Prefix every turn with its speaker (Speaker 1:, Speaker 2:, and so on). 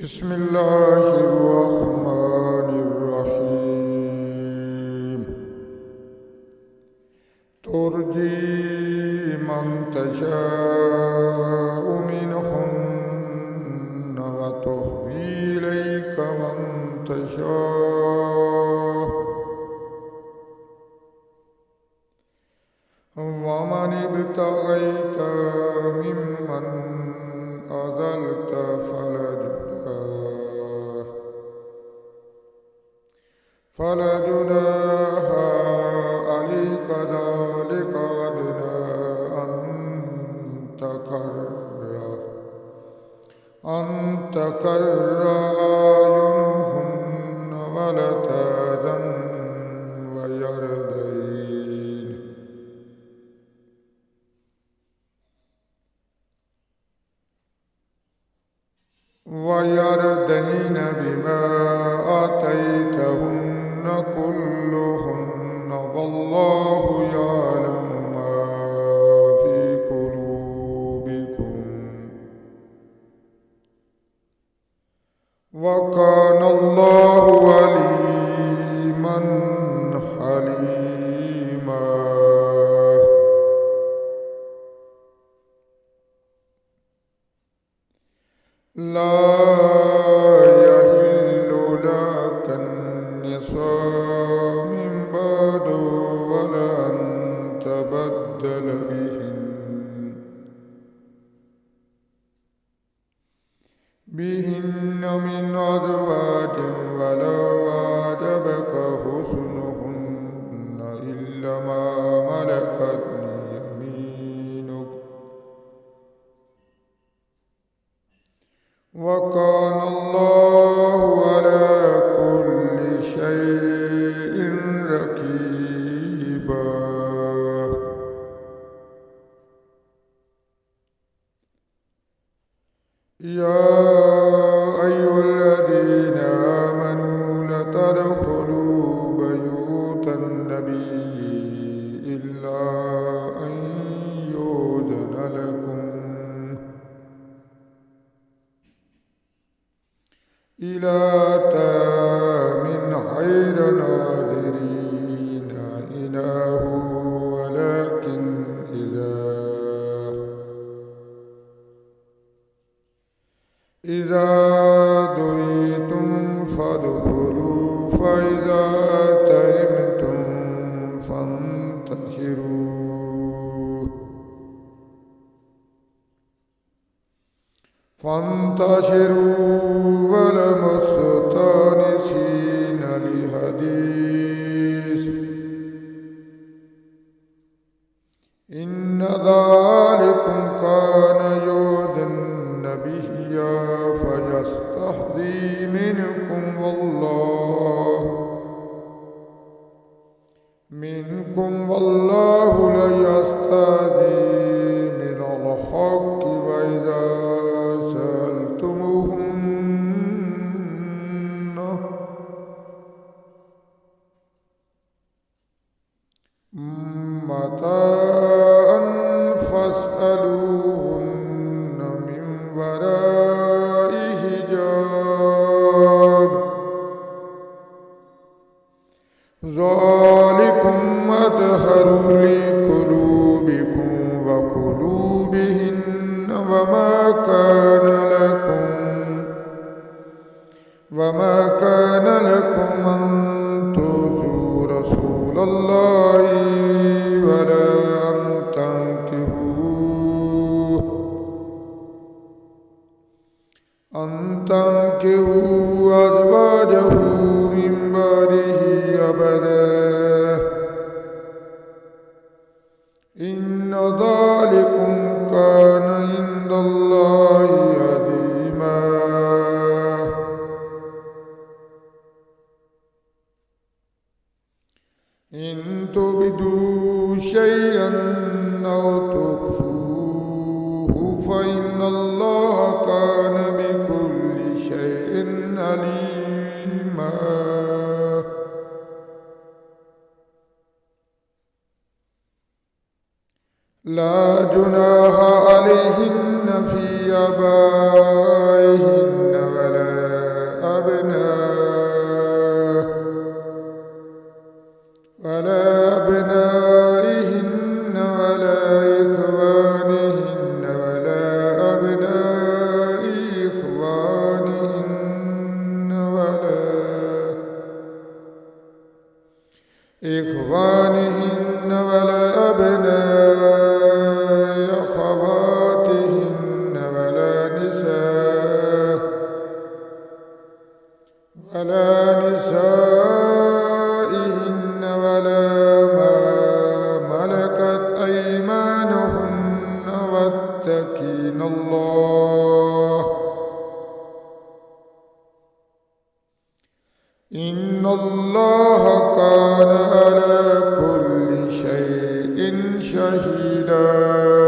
Speaker 1: بسم الله الرحمن الرحيم ترجي من تشاء منهن وتهوي إليك من تشاء ومن ابتغيت ممن أذلت فلا جناح عليك ذلك أدنى أن تقر أعينهن ولا تحزن ويرضين بما آتيتهن كلهن والله يعلم ما في قلوبكم وكان الله عليما حليما. لا يحل لك النساء من بعد ولا أن تبدل بهن من أزواج ولو أعجبك حسنهن إلا ما ملكت يمينك وكان الله على كل شيء رقيبا. يا أيها الذين آمنوا لا تدخلوا بيوت النبي إلا أن يؤذن لكم إلى طعام غير ناظرين إناه ولكن إذا دعيتم فادخلوا فإذا طعمتم فانتشروا ولا مستأنسين لحديث إن ذلكم كان يؤذي النبي فيستحيي منكم والله لا يستحيي من الحق وإذا سألتموهن متاعا فاسألوهن من وراء حجاب ذلكم أطهر لقلوبكم وقلوبهن وما كان لكم أن تؤذوا رسول الله ولا أن تنكحوا أزواجه من بعده أبدا إن ذلكم كان عند الله عظيما. إن تبدوا شيئا أو تخفوه فإن الله كان بكل شيء عليما. لا جناح عليهن في آبائهن ولا إخوانهن ولا أبناء أخواتهن ولا نسائهن ولا ما ملكت أيمانهن واتقين الله إن الله كان على كل شيء شهيدا